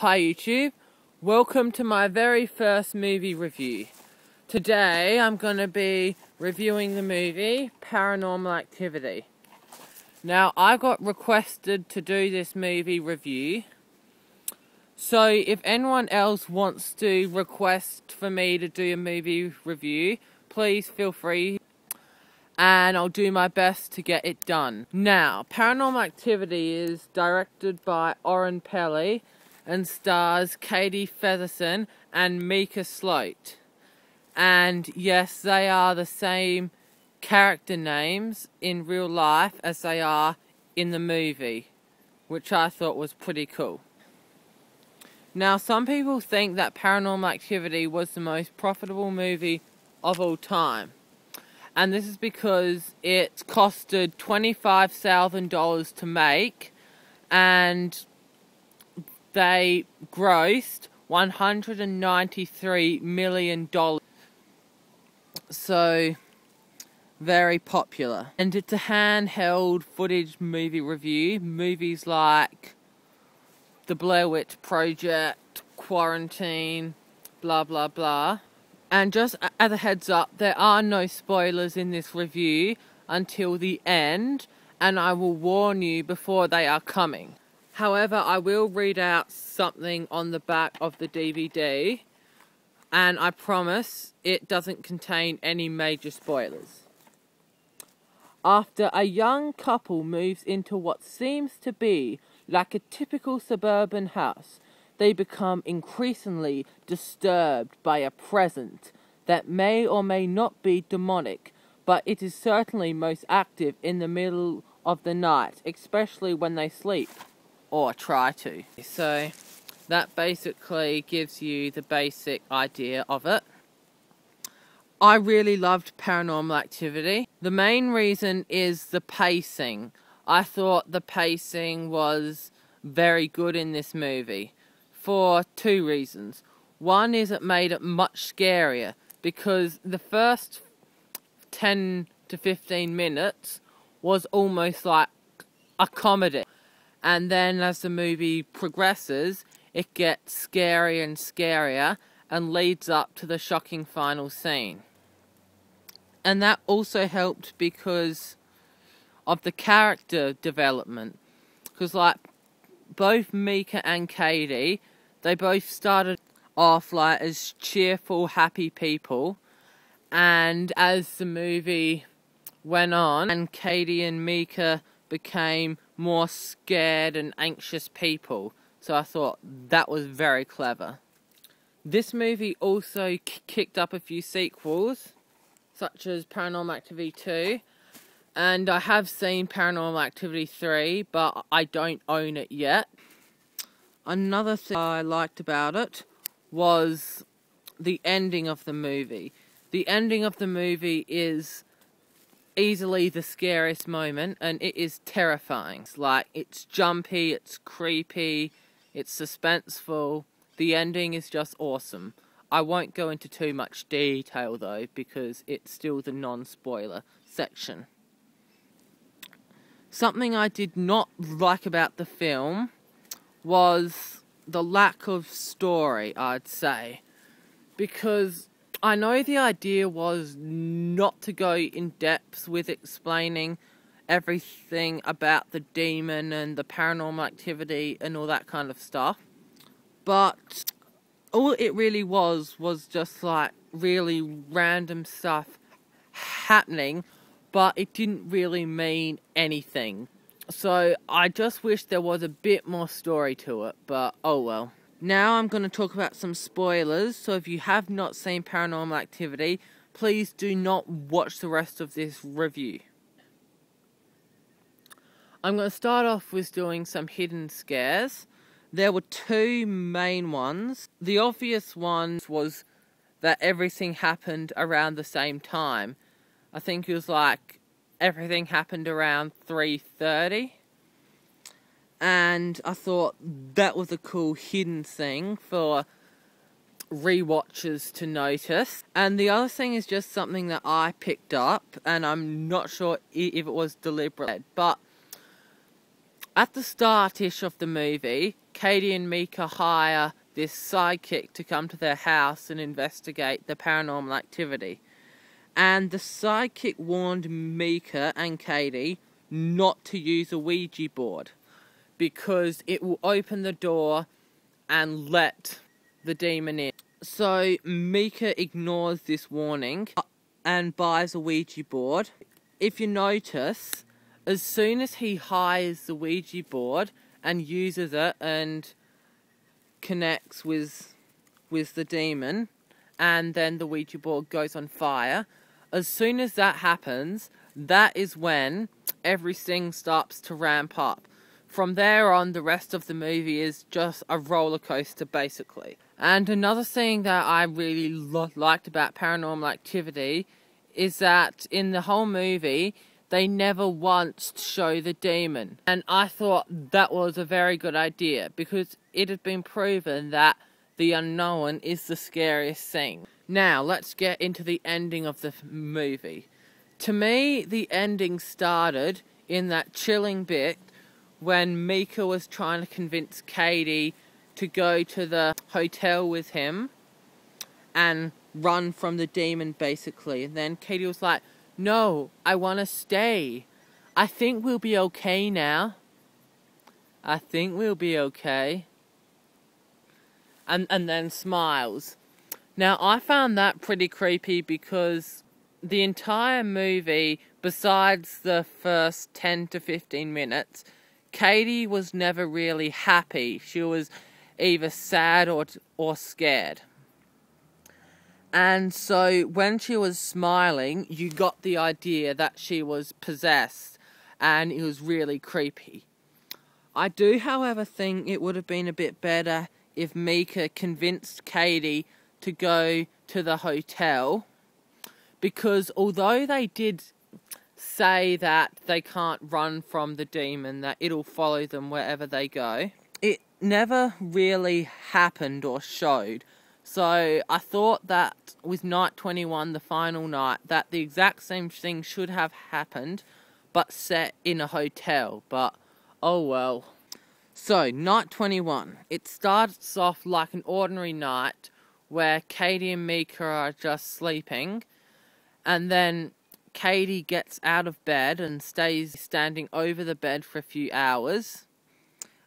Hi YouTube, welcome to my very first movie review. Today I'm going to be reviewing the movie Paranormal Activity. Now I got requested to do this movie review, so if anyone else wants to request for me to do a movie review, please feel free and I'll do my best to get it done. Now, Paranormal Activity is directed by Oren Peli and stars Katie Featherston and Mika Sloat. And yes, they are the same character names in real life as they are in the movie, which I thought was pretty cool. Now, some people think that Paranormal Activity was the most profitable movie of all time. And this is because it costed $25,000 to make, and they grossed $193 million. So, very popular. And it's a handheld footage movie review. Movies like The Blair Witch Project, Quarantine, blah blah blah. And just as a heads up, there are no spoilers in this review until the end, and I will warn you before they are coming. However, I will read out something on the back of the DVD, and I promise it doesn't contain any major spoilers. After a young couple moves into what seems to be like a typical suburban house, they become increasingly disturbed by a presence that may or may not be demonic, but it is certainly most active in the middle of the night, especially when they sleep, or try to. So that basically gives you the basic idea of it. I really loved Paranormal Activity. The main reason is the pacing. I thought the pacing was very good in this movie, for two reasons. One is it made it much scarier, because the first 10 to 15 minutes was almost like a comedy. And then as the movie progresses, it gets scarier and scarier and leads up to the shocking final scene. And that also helped because of the character development. Because like both Mika and Katie, they both started off like as cheerful, happy people, and as the movie went on and Katie and Mika became more scared and anxious people, so I thought that was very clever. This movie also kicked up a few sequels, such as Paranormal Activity 2, and I have seen Paranormal Activity 3, but I don't own it yet. Another thing I liked about it was the ending of the movie. The ending of the movie is easily the scariest moment, and it is terrifying. It's jumpy, it's creepy, it's suspenseful. The ending is just awesome. I won't go into too much detail though, because it's still the non-spoiler section. Something I did not like about the film was the lack of story, I'd say. Because I know the idea was not to go in depth with explaining everything about the demon and the paranormal activity and all that kind of stuff. But all it really was just like really random stuff happening, but it didn't really mean anything. So I just wish there was a bit more story to it, but oh well. Now I'm going to talk about some spoilers, so if you have not seen Paranormal Activity, please do not watch the rest of this review. I'm going to start off with doing some hidden scares. There were two main ones. The obvious one was that everything happened around the same time. I think it was like everything happened around 3:30. And I thought that was a cool hidden thing for rewatchers to notice. And the other thing is just something that I picked up, and I'm not sure if it was deliberate, but at the start-ish of the movie, Katie and Mika hire this sidekick to come to their house and investigate the paranormal activity. And the sidekick warned Mika and Katie not to use a Ouija board because it will open the door and let the demon in. So Mika ignores this warning and buys a Ouija board. If you notice, as soon as he hires the Ouija board and uses it and connects with the demon, and then the Ouija board goes on fire, as soon as that happens, that is when everything starts to ramp up. From there on, the rest of the movie is just a roller coaster, basically. And another thing that I really liked about Paranormal Activity is that in the whole movie, they never once show the demon. And I thought that was a very good idea, because it had been proven that the unknown is the scariest thing. Now, let's get into the ending of the movie. To me, the ending started in that chilling bit when Mika was trying to convince Katie to go to the hotel with him and run from the demon, basically. And then Katie was like, "No, I want to stay. I think we'll be okay now. I think we'll be okay." And then smiles. Now, I found that pretty creepy because the entire movie, besides the first 10 to 15 minutes, Katie was never really happy. She was either sad or scared. And so when she was smiling, you got the idea that she was possessed, and it was really creepy. I do, however, think it would have been a bit better if Mika convinced Katie to go to the hotel, because although they did say that they can't run from the demon, that it'll follow them wherever they go, it never really happened or showed. So I thought that with night 21, the final night, that the exact same thing should have happened, but set in a hotel. But oh well. So night 21, it starts off like an ordinary night where Katie and Mika are just sleeping, and then Katie gets out of bed and stays standing over the bed for a few hours,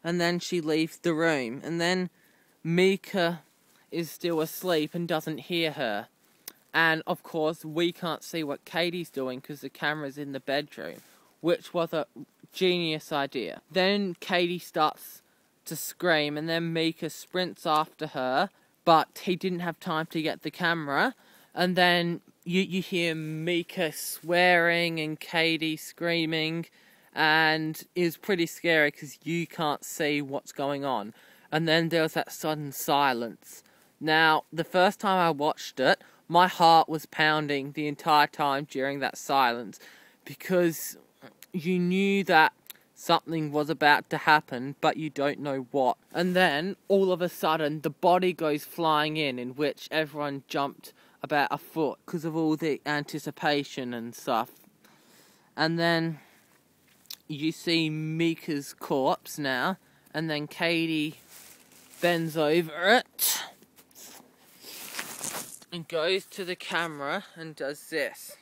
and then she leaves the room, and then Mika is still asleep and doesn't hear her. And of course, we can't see what Katie's doing because the camera's in the bedroom, which was a genius idea. Then Katie starts to scream, and then Mika sprints after her, but he didn't have time to get the camera, and then you hear Mika swearing and Katie screaming, and it was pretty scary because you can't see what's going on. And then there was that sudden silence. Now, the first time I watched it, my heart was pounding the entire time during that silence, because you knew that something was about to happen, but you don't know what. And then, all of a sudden, the body goes flying in which everyone jumped about a foot because of all the anticipation and stuff. And then you see Mika's corpse now, and then Katie bends over it and goes to the camera and does this.